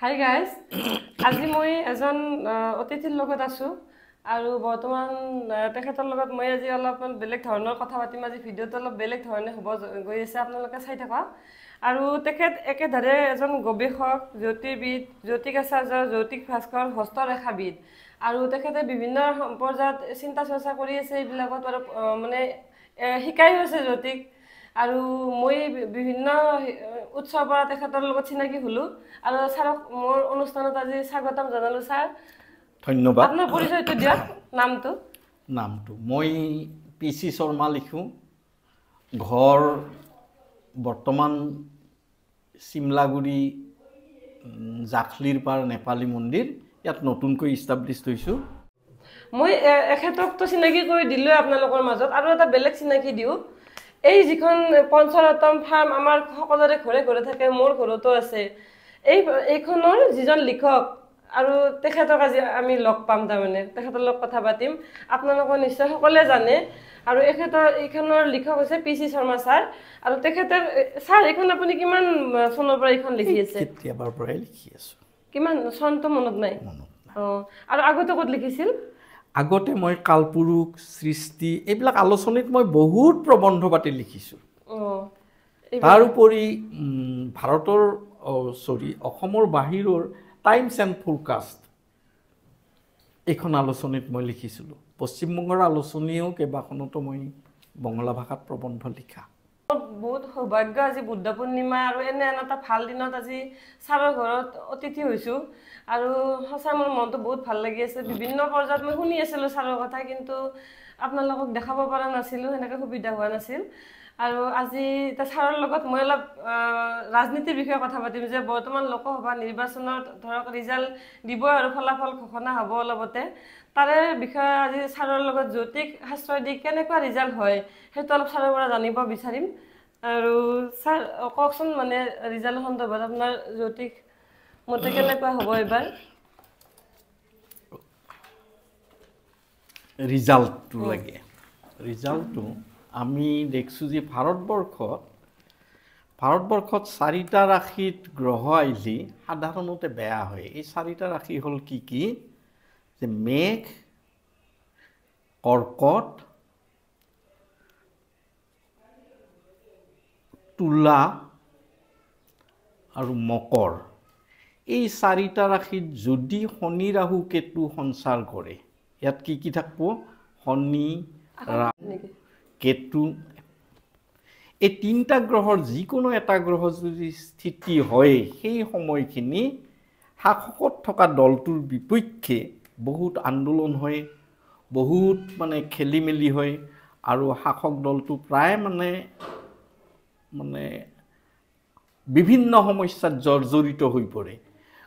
Hi guys আজি মই এজন অতিথিৰ লগত আছো আৰু বৰ্তমান তেখেতৰ লগত মই আজি অলপমান বেলেগ ধৰণৰ কথা পাতিম আজি ভিডিঅ'টো অলপ বেলেগ ধৰণে হ'ব গৈ আছে আপোনালোকে চাই থাকা আৰু তেখেত একেধাৰে এজন গৱেষক জ্যোতিৰ্বিদ জ্যোতিকাচাৰ্য জ্যোতিক ভাস্কৰ হস্তৰেখাবিদ আৰু তেখেতে বিভিন্ন পৰ্যায়ত চিন্তা চৰ্চা কৰি আছে এইবিলাকত আৰু মানে শিকাই আছে জ্যোতিক আৰু মই বিভিন্ন উৎসৱৰ পৰা তেখেতৰ লগত চিনাকি হলো আৰু ছাৰক মোৰ অনুষ্ঠানত আজি স্বাগতম জনালো ছাৰ ধন্যবাদ আপোনাৰ পৰিচয়টো দিয়ক নামটো মই পিসি শৰ্মা লিখো ঘৰ বৰ্তমান চিমলাগুৰি জাখলিৰ পাৰ নেপালী মন্দিৰ ইয়াত নতুনকৈ ইষ্টাব্লিছ হৈছো মই এখেতকটো চিনাকি কৰি দিলো আপোনালোকৰ মাজত আৰু এটা বেলেগ চিনাকি দিও এই যিখন পঞ্চৰত্ন ফাৰ্ম আমাৰ সকলোৰে ঘৰে ঘৰে থাকে মোৰ ঘৰতো আছে এইখনৰ যিজন লিখক আৰু তেখেতক আজি আমি লগ পাম তাৰমানে তেখেতৰ লগত কথা পাতিম আপোনালোকে নিশ্চয় সকলোৱে জানে আৰু এইখনৰ লিখক হৈছে পিসি শৰ্মা ছাৰ আৰু তেখেতৰ ছাৰ এইখন আপুনি কিমান চনৰ পৰা এইখন লিখি আছে কেতিয়াবাৰ পৰাই লিখি আছো কিমান চনটো মনত নাই আৰু আগতে ক'ত লিখিছিল আগতে মই কালপুৰুষ সৃষ্টি এইবিলাক আলোচনীত মই বহুত প্ৰবন্ধ পাতি লিখিছো তাৰ উপৰি ভাৰতৰ অসমৰ বাহিৰৰ টাইমছ এণ্ড ফৰকাষ্ট এইখন আলোচনীত মই লিখিছিলোঁ পশ্চিমবংগৰ আলোচনীও কেইবাখনতো মই বঙলা ভাষাত প্ৰবন্ধ লিখা বহুত সৌভাগ্য আজি বুদ্ধ পূৰ্ণিমা আৰু এনে এটা ভাল দিনত আজি ছাৰৰ ঘৰত অতিথি হৈছো আৰু সঁচা মোৰ মনটো বহুত ভাল লাগি আছে বিভিন্ন পৰ্যায়ত মই শুনি আছিলো ছাৰৰ কথা কিন্তু আপোনালোকক দেখাব পৰা নাছিলো এনেকৈ সুবিধা হোৱা নাছিল আৰু আজি ছাৰৰ লগত মই অলপ ৰাজনীতিৰ বিষয়ে কথা পাতিম যে বৰ্তমান লোকসভা নিৰ্বাচনৰ ধৰক ৰিজাল্ট দিব আৰু ফলাফল ঘোষণা হ'ব অলপতে তাৰে বিষয়ে আজি ছাৰৰ লগত জ্যোতিক শাস্ত্ৰই দি কেনেকুৱা ৰিজাল্ট হয় সেইটো অলপ ছাৰৰ পৰা জানিব বিচাৰিম আৰু ছাৰ কওকচোন মানে ৰিজাল্টৰ সন্দৰ্ভত আপোনাৰ জ্যোতিক মতে কেনেকুৱা হ'ব এবাৰ ৰিজাল্টটো আমি দেখছো যে ভাৰতবৰ্ষত 4টা ৰাশিত গ্ৰহ আহিলে সাধাৰণতে বেয়া হয় এই 4টা ৰাশি হ'ল কি যে মেঘ কৰ্কট তুলা আৰু মকৰ এই 4টা ৰাশিত যদি শনি ৰাহু কেতু সঞ্চাৰ কৰে ইয়াত কি থাকব শনি কেতু এই 3টা গ্ৰহৰ যিকোনো এটা গ্ৰহ যদি স্থিতি হয় সেই সময়খিনি শাসকত থকা দলটোৰ বিপক্ষে বহুত আন্দোলন হয় বহুত মানে খেলিমেলি হয় আৰু শাসক দলটো প্ৰায় মানে বিভিন্ন সমস্যাত জৰ্জৰিত হৈ পৰে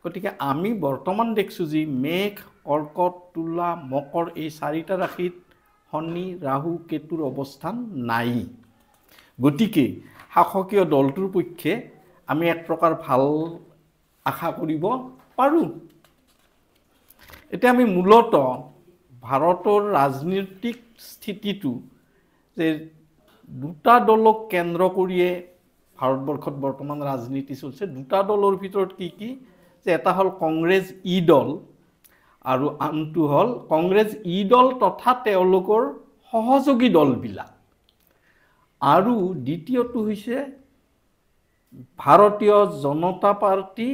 গতিকে আমি বৰ্তমান দেখছো যে মেঘ কৰ্কট তুলা মকৰ এই 4টা ৰাশিত শনি ৰাহু কেতুৰ অৱস্থান নাই গতিকে শাসকীয় দলটোৰ পক্ষে আমি এক প্ৰকাৰ ভাল আশা কৰিব পাৰো এতিয়া আমি মূলতঃ ভাৰতৰ ৰাজনৈতিক স্থিতিটো যে দুটা দলক কেন্দ্ৰ কৰিয়ে ভাৰতবৰ্ষত বৰ্তমান ৰাজনীতি চলিছে দুটা দলৰ ভিতৰত কি যে এটা হ'ল কংগ্ৰেছ ই দল আৰু আনটো হ'ল কংগ্ৰেছ ই দল তথা তেওঁলোকৰ সহযোগী দলবিলাক আৰু দ্বিতীয়টো হৈছে ভাৰতীয় জনতা পাৰ্টি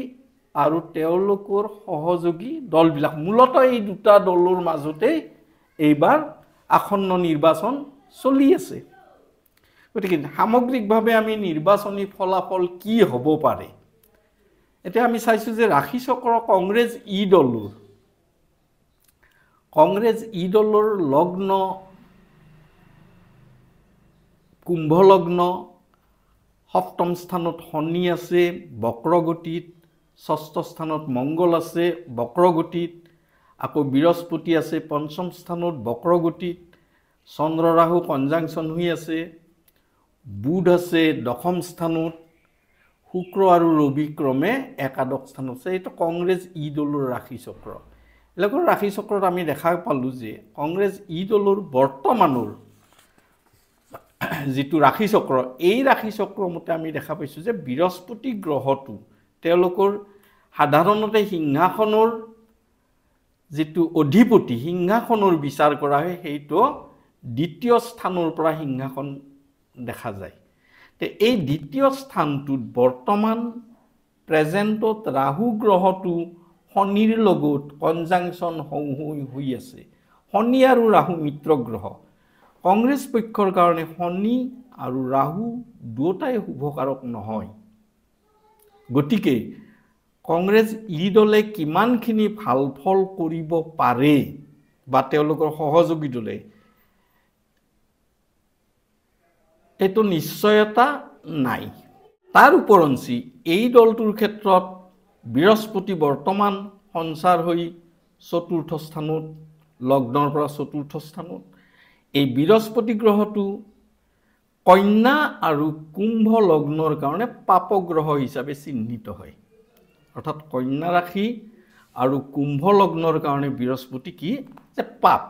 আৰু তেওঁলোকৰ সহযোগী দলবিলাক মূলতঃ এই দুটা দলৰ মাজতে এইবাৰ আসন্ন নিৰ্বাচন চলি আছে গতিকে সামগ্ৰিকভাৱে আমি নিৰ্বাচনী ফলাফল কি হ'ব পাৰে এতিয়া আমি চাইছো যে ৰাশি চক্ৰ কংগ্ৰেছ ই দলৰ লগ্ন কুম্ভ লগ্ন সপ্তম স্থানত শনি আছে বক্ৰগতিত ষষ্ঠ স্থানত মংগল আছে বক্ৰগতিত আকৌ বৃহস্পতি আছে পঞ্চম স্থানত বক্ৰগতিত চন্দ্ৰ ৰাহু কনজাংশন হৈ আছে বুধ আছে দশম স্থানত শুক্ৰ আৰু ৰবি ক্ৰমে একাদশ স্থানত আছে এইটো কংগ্ৰেছ ই দলৰ ৰাশি চক্ৰ এলাকৰ ৰাশি চক্ৰত আমি দেখা পালো যে কংগ্ৰেছ ই দলৰ বৰ্তমানৰ যিটো ৰাশি চক্ৰ এই ৰাশি চক্ৰ মতে আমি দেখা পাইছো যে বৃহস্পতি গ্ৰহটো তেওঁলোকৰ সাধাৰণতে সিংহাসনৰ যিটো অধিপতি সিংহাসনৰ বিচাৰ কৰা হয় সেইটো দ্বিতীয় স্থানৰ পৰা সিংহাসন দেখা যায় তে এই দ্বিতীয় স্থানটোত বৰ্তমান প্ৰেজেন্টত ৰাহু গ্ৰহটো শনিৰ লগত কনজাংশন হৈ আছে শনি আৰু ৰাহু মিত্ৰ গ্ৰহ কংগ্ৰেছ পক্ষৰ কাৰণে শনি আৰু ৰাহু দুটাই শুভকাৰক নহয় গতিকে কংগ্ৰেছ ই দলে কিমানখিনি ভাল ফল কৰিব পাৰে বা তেওঁলোকৰ সহযোগী দলে এইটো নিশ্চয়তা নাই তাৰ উপৰঞ্চি এই দলটোৰ ক্ষেত্ৰত বৃহস্পতি বৰ্তমান সঞ্চাৰ হৈ চতুৰ্থ স্থানত লগ্নৰ পৰা চতুৰ্থ স্থানত এই বৃহস্পতি গ্ৰহটো কন্যা আৰু কুম্ভ লগ্নৰ কাৰণে পাপ গ্ৰহ হিচাপে চিহ্নিত হয় অৰ্থাৎ কন্যা ৰাশি আৰু কুম্ভ লগ্নৰ কাৰণে বৃহস্পতি কি যে পাপ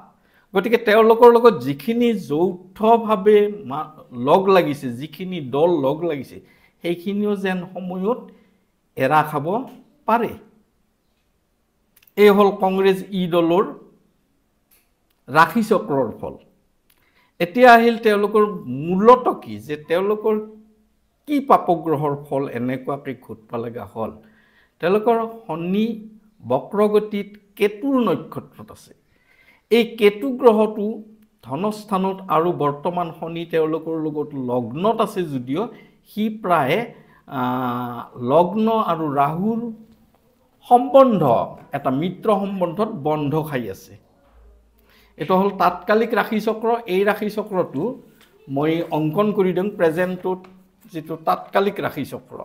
গতিকে তেওঁলোকৰ লগত যিখিনি যৌথভাৱে লগ লাগিছে যিখিনি দল লগ লাগিছে সেইখিনিও যেন সময়ত এৰা খাব পাৰে এই হল কংগ্ৰেছ ই দলৰ ৰাশি চক্ৰৰ ফল এতিয়া আহিল তেওঁলোকৰ মূলত কি যে তেওঁলোকৰ কি পাপগ্ৰহৰ ফল এনেকুৱাকৈ ঘটিব লগা হ'ল তেওঁলোকৰ শনি বক্ৰগতিত কেতুৰ নক্ষত্ৰত আছে এই কেতু গ্ৰহটো ধনস্থানত আৰু বৰ্তমান শনি তেওঁলোকৰ লগত লগ্নত আছে যদিও সি প্ৰায় লগ্ন আৰু ৰাহুৰ সম্বন্ধ এটা মিত্ৰ সম্বন্ধত বন্ধ খাই আছে এটা হল তাৎকালিক ৰাশি চক্ৰ এই ৰাশি চক্ৰটো মই অংকন কৰি দিম প্ৰেজেন্টত যেটো তাৎকালিক ৰাশি চক্ৰ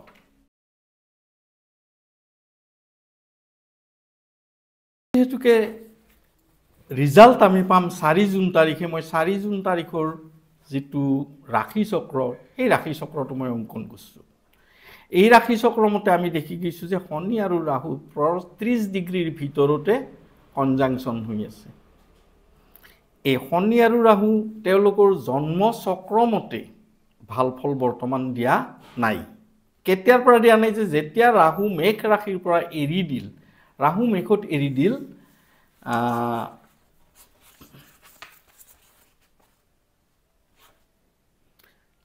যেতুকে ৰিজাল্ট আমি পাম 4 জুন তাৰিখে মই 4 জুন তাৰিখৰ যেটো ৰাশি চক্ৰ এই ৰাশি চক্ৰটো মই অংকন কৰিছো এই ৰাশি চক্ৰ মতে আমি দেখি গৈছো যে শনি আৰু ৰাহু 30 ডিগ্ৰীৰ ভিতৰতে কনজাংশন হৈ আছে এই শনি আৰু ৰাহু তেওঁলোকৰ জন্ম চক্ৰ মতে ভাল ফল বৰ্তমান দিয়া নাই কেতিয়াৰ পৰা দিয়া নাই যে যেতিয়া ৰাহু মেঘ ৰাশিৰ পৰা এৰি দিল ৰাহু মেঘত এৰি দিল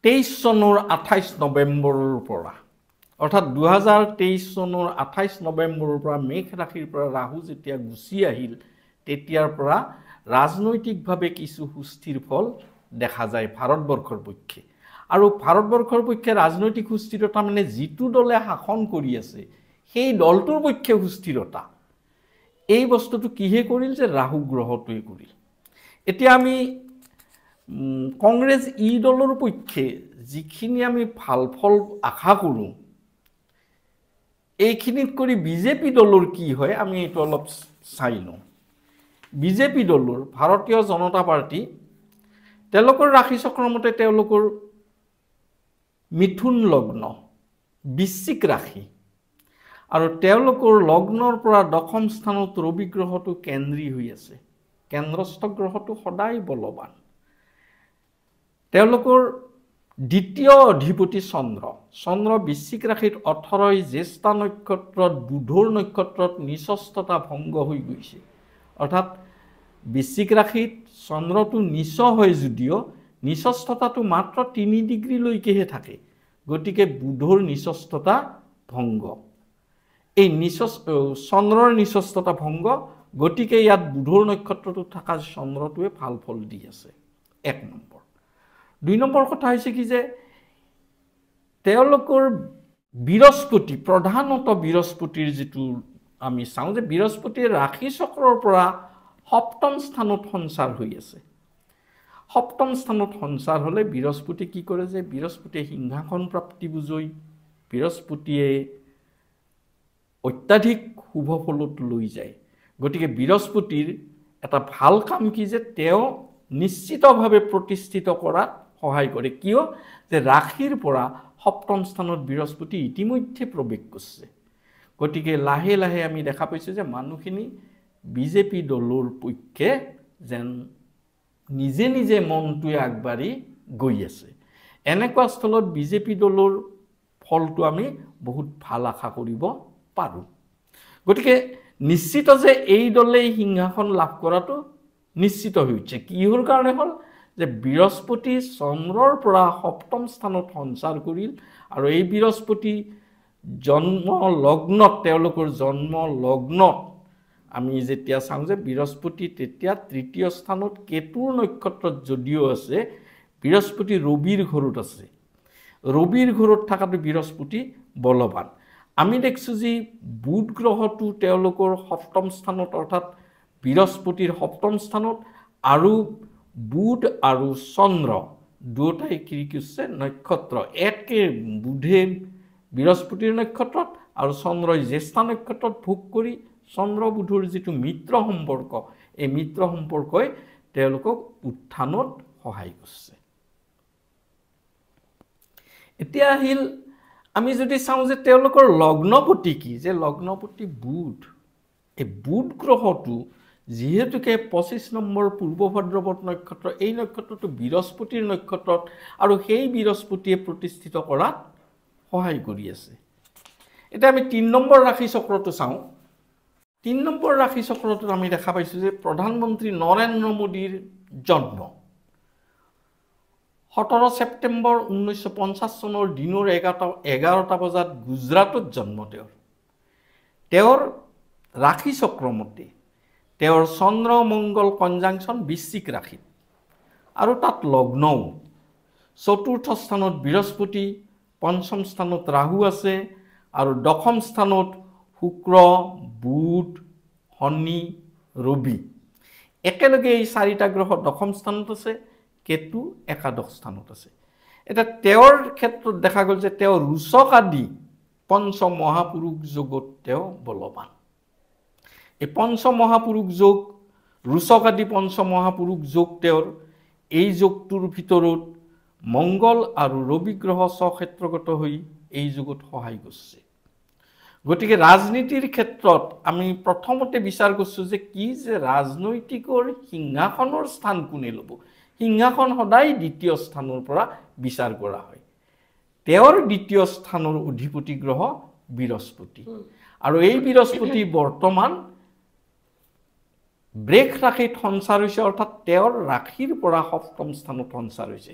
23 চনৰ 28 নৱেম্বৰৰ পৰা অৰ্থাৎ 2023 চনৰ 28 নৱেম্বৰৰ পৰা মেঘ ৰাশিৰ পৰা ৰাহু যেতিয়া গুচি আহিল তেতিয়াৰ পৰা ৰাজনৈতিকভাৱে কিছু সুস্থিৰ ফল দেখা যায় ভাৰতবৰ্ষৰ পক্ষে আৰু ভাৰতবৰ্ষৰ পক্ষে ৰাজনৈতিক সুস্থিৰতা মানে যিটো দলে শাসন কৰি আছে সেই দলটোৰ পক্ষে সুস্থিৰতা এই বস্তুটো কিহে কৰিল যে ৰাহু গ্ৰহটোৱে কৰিল এতিয়া আমি কংগ্ৰেছ ই দলৰ পক্ষে যিখিনি আমি ভাল ফল আশা কৰো এইখিনিত কৰি বিজেপি দলৰ কি হয় আমি এটো অলপ চাই লওঁ বিজেপি দলৰ ভাৰতীয় জনতা পাৰ্টি তেওঁলোকৰ ৰাশি চক্ৰ মতে তেওঁলোকৰ মিথুন লগ্ন বৃশ্চিক ৰাশি আৰু তেওঁলোকৰ লগ্নৰ পৰা দশম স্থানত ৰবি গ্ৰহটো কেন্দ্ৰী হৈ আছে কেন্দ্ৰস্থ গ্ৰহটো সদায় বলৱান তেওঁলোকৰ দ্বিতীয় অধিপতি চন্দ্ৰ বৃশ্চিক ৰাশিত 18 জ্যেষ্ঠ নক্ষত্ৰত বুধৰ নক্ষত্ৰত নিচস্ততা ভংগ হৈ গৈছে অৰ্থাৎ বৃশ্চিক ৰাশিত চন্দ্ৰটো নিচ হয় যদিও নিচস্ততাটো মাত্ৰ 3 ডিগ্ৰী লৈকেহে থাকে গতিকে বুধৰ নিচস্ততা ভংগ এই চন্দ্ৰৰ নিচস্ততা ভংগ গতিকে ইয়াত বুধৰ নক্ষত্ৰটো থকা চন্দ্ৰটোৱে ভাল ফল দি আছে এক নম্বৰ দুই নম্বৰ কথা হৈছে কি যে তেওঁলোকৰ বৃহস্পতি প্ৰধানত বৃহস্পতিৰ যেটো আমি চাওঁ যে বৃহস্পতিৰ ৰাশি চক্ৰৰ পৰা সপ্তম স্থানত সঞ্চাৰ হৈ আছে সপ্তম স্থানত সঞ্চাৰ হলে বৃহস্পতি কি কৰে যে বৃহস্পতিয়ে সিংহাসন প্ৰাপ্তি বুজই বৃহস্পতিয়ে অত্যাধিক শুভ ফলত লৈ যায় গতিকে বৃহস্পতিৰ এটা ভাল কাম কি যে তেওঁ নিশ্চিতভাৱে প্ৰতিষ্ঠিত কৰা সহায় কৰে কিয় যে ৰাশিৰ পৰা সপ্তম স্থানত বৃহস্পতি ইতিমধ্যে প্ৰৱেশ কৰিছে গতিকে লাহে লাহে আমি দেখা পাইছো যে মানুহখিনি বিজেপি দলৰ পক্ষে যেন নিজে নিজে মনটোৱে আগবাঢ়ি গৈ আছে এনেকুৱা স্থলত বিজেপি দলৰ ফলটো আমি বহুত ভাল আশা কৰিব পাৰো গতিকে নিশ্চিত যে এই দলে সিংহাসন লাভ কৰাটো নিশ্চিত হৈ উঠিছে। কিহৰ কাৰণে হ'ল যে বৃহস্পতি চন্দ্ৰৰ পৰা সপ্তম স্থানত সঞ্চাৰ কৰিল আৰু এই বৃহস্পতি জন্ম লগ্নত তেওঁলোকৰ জন্ম লগ্নত আমি যেতিয়া চাওঁ যে বৃহস্পতি তেতিয়া তৃতীয় স্থানত কেতুৰ নক্ষত্ৰত যদিও আছে বৃহস্পতি ৰবিৰ ঘৰত আছে। ৰবিৰ ঘৰত থকাটো বৃহস্পতি বলৱান। আমি দেখিছোঁ যে বুধ গ্ৰহটো তেওঁলোকৰ সপ্তম স্থানত অৰ্থাৎ বৃহস্পতিৰ সপ্তম স্থানত আৰু বুধ আৰু চন্দ্ৰ দুয়োটাই কি কৰিছে নক্ষত্ৰ একে বুধে বৃহস্পতিৰ নক্ষত্ৰত আৰু চন্দ্ৰই জ্যেষ্ঠা নক্ষত্ৰত ভোগ কৰি চন্দ্ৰ বুধৰ যিটো মিত্ৰ সম্পৰ্ক এই মিত্ৰ সম্পৰ্কই তেওঁলোকক উত্থানত সহায় কৰিছে। এতিয়া আহিল আমি যদি চাওঁ যে তেওঁলোকৰ লগ্নপতি কি যে লগ্নপতি বুধ এই বুধ গ্ৰহটো যিহেতুকে 25 নম্বৰ পূৰ্ব ভাদ্ৰপদ নক্ষত্ৰ এই নক্ষত্ৰটো বৃহস্পতিৰ নক্ষত্ৰত আৰু সেই বৃহস্পতিয়ে প্ৰতিষ্ঠিত কৰাত সহায় কৰি আছে। এতিয়া আমি 3 নম্বৰ ৰাশি চক্ৰটো চাওঁ। 3 নম্বৰ ৰাশি চক্ৰটোত আমি দেখা পাইছোঁ যে প্ৰধানমন্ত্ৰী নৰেন্দ্ৰ মোদীৰ জন্ম 17 ছেপ্টেম্বৰ 1950 চনৰ দিনৰ 11টা বজাত গুজৰাটত জন্ম তেওঁৰ ৰাশি চক্ৰমতে তেওঁৰ চন্দ্ৰ মংগল কনজাংচন বৃশ্চিক ৰাশিত আৰু তাত লগ্নও। চতুৰ্থ স্থানত বৃহস্পতি, পঞ্চম স্থানত ৰাহু আছে আৰু দশম স্থানত শুক্ৰ, বুধ, শনি, ৰবি। একেলগে এই 4টা গ্ৰহ দশম স্থানত আছে, কেতু একাদশ স্থানত আছে। এটা তেওঁৰ ক্ষেত্ৰত দেখা গ'ল যে তেওঁ ৰুচক আদি পঞ্চ মহাপুৰুষ যোগত তেওঁ বলৱান। এই পঞ্চ মহাপুৰুষ যোগ ৰুচক আদি পঞ্চ মহাপুৰুষ যোগ তেওঁৰ এই যোগটোৰ ভিতৰত মংগল আৰু ৰবি গ্ৰহ স্বক্ষেত্ৰগত হৈ এই যোগত সহায় কৰিছে। গতিকে ৰাজনীতিৰ ক্ষেত্ৰত আমি প্ৰথমতে বিচাৰ কৰিছোঁ যে কি যে ৰাজনৈতিকৰ সিংহাসনৰ স্থান কোনে ল'ব। সিংহাসন সদায় দ্বিতীয় স্থানৰ পৰা বিচাৰ কৰা হয়। তেওঁৰ দ্বিতীয় স্থানৰ অধিপতি গ্ৰহ বৃহস্পতি আৰু এই বৃহস্পতি বৰ্তমান ব্ৰেক ৰাশিত সঞ্চাৰ হৈছে অৰ্থাৎ তেওঁৰ ৰাশিৰ পৰা সপ্তম স্থানত সঞ্চাৰ হৈছে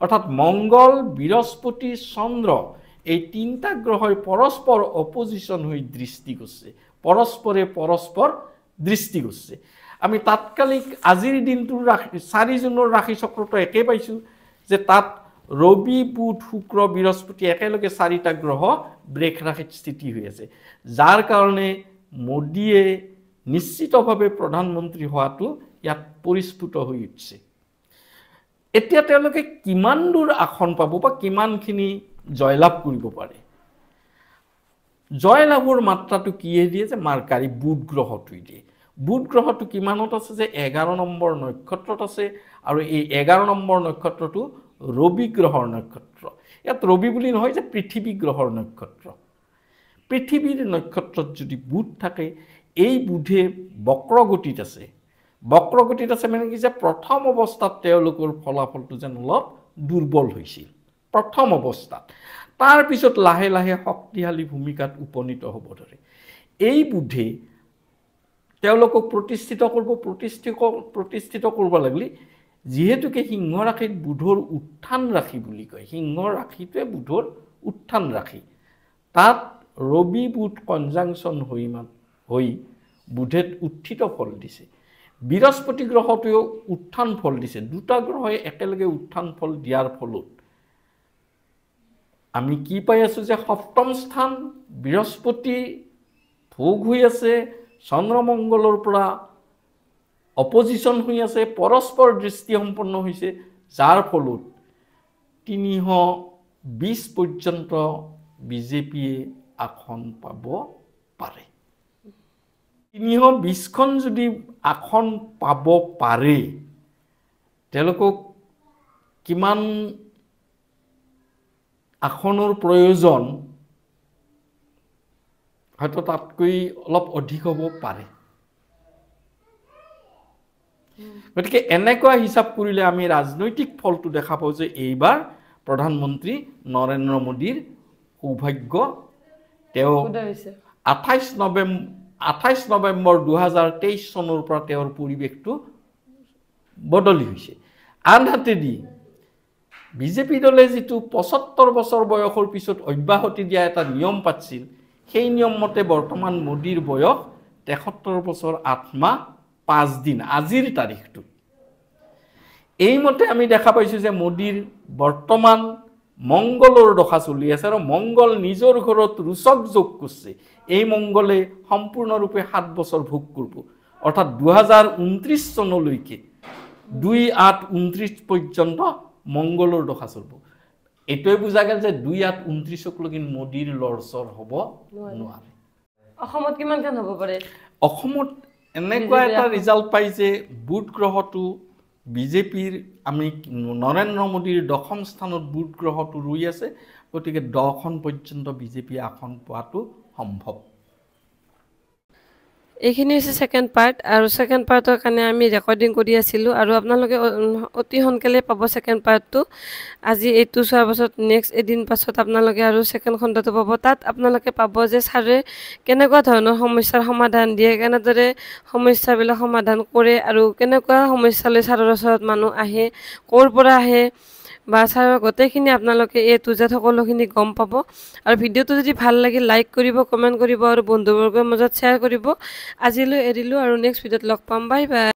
অৰ্থাৎ মংগল, বৃহস্পতি, চন্দ্ৰ এই 3টা গ্ৰহই পৰস্পৰ অপজিশ্যন হৈ দৃষ্টি কৰিছে, পৰস্পৰে পৰস্পৰ দৃষ্টি কৰিছে। আমি তাৎকালিক আজিৰ দিনটোৰ 4 জুনৰ ৰাশি চক্ৰটো একে পাইছোঁ যে তাত ৰবি, বুধ, শুক্ৰ, বৃহস্পতি একেলগে 4টা গ্ৰহ ব্ৰেক ৰাশিত স্থিতি হৈ আছে, যাৰ কাৰণে মোদীয়ে নিশ্চিতভাৱে প্ৰধানমন্ত্ৰী হোৱাটো ইয়াত পৰিস্ফুট হৈ উঠিছে। এতিয়া তেওঁলোকে কিমান দূৰ আসন পাব বা কিমানখিনি জয়লাভ কৰিব পাৰে। জয়লাভৰ মাত্ৰাটো কিয়ে দিয়ে যে মাৰ্কাৰী বুধ গ্ৰহটোৱে দিয়ে। বুধ গ্ৰহটো কিমানত আছে যে 11 নম্বৰ নক্ষত্ৰত আছে আৰু এই 11 নম্বৰ নক্ষত্ৰটো ৰবি গ্ৰহৰ নক্ষত্ৰ। ইয়াত ৰবি বুলি নহয় যে পৃথিৱী গ্ৰহৰ নক্ষত্ৰ। পৃথিৱীৰ নক্ষত্ৰত যদি বুধ থাকে এই বুধে বক্ৰগতিত আছে। বক্ৰগতিত আছে মানে কি যে প্ৰথম অৱস্থাত তেওঁলোকৰ ফলাফলটো যেন অলপ দুৰ্বল হৈছিল প্ৰথম অৱস্থাত, তাৰ পিছত লাহে লাহে শক্তিশালী ভূমিকাত উপনীত হ'ব ধৰে। এই বুধে তেওঁলোকক প্ৰতিষ্ঠিত কৰিব লাগিলে যিহেতুকে সিংহ ৰাশিত বুধৰ উত্থান ৰাশি বুলি কয়, সিংহ ৰাশিটোৱে বুধৰ উত্থান ৰাশি, তাত ৰবি বুধ কনজাংচন হৈ বুধে উত্থিত ফল দিছে। বৃহস্পতি গ্ৰহটোৱেও উত্থান ফল দিছে। 2টা গ্ৰহে একেলগে উত্থান ফল দিয়াৰ ফলত আমি কি পাই আছোঁ যে সপ্তম স্থান বৃহস্পতি ভোগ হৈ আছে, চন্দ্ৰমংগলৰ পৰা অপজিশ্যন হৈ আছে, পৰস্পৰ দৃষ্টি সম্পন্ন হৈছে, যাৰ ফলত 320 পৰ্যন্ত বিজেপিয়ে আসন পাব পাৰে। 320খন যদি আসন পাব পাৰে তেওঁলোকক কিমান আসনৰ প্ৰয়োজন হয়তো তাতকৈ অলপ অধিক হ'ব পাৰে। গতিকে এনেকুৱা হিচাপ কৰিলে আমি ৰাজনৈতিক ফলটো দেখা পাওঁ যে এইবাৰ প্ৰধানমন্ত্ৰী নৰেন্দ্ৰ মোদীৰ সৌভাগ্য তেওঁ 28 28 নৱেম্বৰ 2023 চনৰ পৰা তেওঁৰ পৰিৱেশটো বদলি হৈছে। আনহাতেদি বিজেপি দলে যিটো 75 বছৰ বয়সৰ পিছত অব্যাহতি দিয়া এটা নিয়ম পাতিছিল, সেই নিয়ম মতে বৰ্তমান মোদীৰ বয়স 73 বছৰ 8 মাহ 5 দিন আজিৰ তাৰিখটো। এইমতে আমি দেখা পাইছোঁ যে মোদীৰ বৰ্তমান মংগলৰ দশা চলি আছে আৰু মংগল নিজৰ ঘৰত ৰুচক যোগ কৰিছে। এই মংগলে সম্পূৰ্ণৰূপে 7 বছৰ ভোগ কৰিব, অৰ্থাৎ 2029 চনলৈকে 2829 পৰ্যন্ত মংগলৰ দশা চলিব। এইটোৱে বুজা গ'ল যে 2829লৈকে মোদীৰ লৰচৰ হ'ব নোৱাৰে। অসমত কিমানখন হ'ব পাৰে? অসমত এনেকুৱা এটা ৰিজাল্ট পাই যে বুধ গ্ৰহটো বিজেপিৰ আমি নৰেন্দ্ৰ মোদীৰ 10ম স্থানত বুধ গ্ৰহটো ৰৈ আছে, গতিকে 10খন পৰ্যন্ত বিজেপি আসন পোৱাটো সম্ভৱ। এইখিনি হৈছে ছেকেণ্ড পাৰ্ট, আৰু ছেকেণ্ড পাৰ্টৰ কাৰণে আমি ৰেকৰ্ডিং কৰি আছিলোঁ, আৰু আপোনালোকে অতি সোনকালে পাব ছেকেণ্ড পাৰ্টটো। আজি এইটো চোৱাৰ পাছত নেক্সট এদিন পাছত আপোনালোকে আৰু ছেকেণ্ড খণ্ডটো পাব। তাত আপোনালোকে পাব যে ছাৰে কেনেকুৱা ধৰণৰ সমস্যাৰ সমাধান দিয়ে, কেনেদৰে সমস্যাবিলাক সমাধান কৰে, আৰু কেনেকুৱা সমস্যালৈ ছাৰৰ ওচৰত মানুহ আহে, ক'ৰ পৰা আহে, বা ছাৰৰ গোটেইখিনি আপোনালোকে A to Z সকলোখিনি গম পাব। আৰু ভিডিঅ'টো যদি ভাল লাগে লাইক কৰিব, কমেণ্ট কৰিব, আৰু বন্ধুবৰ্গৰ মাজত শ্বেয়াৰ কৰিব। আজিলৈ এৰিলোঁ, আৰু নেক্সট ভিডিঅ'ত লগ পাম। Bye bye.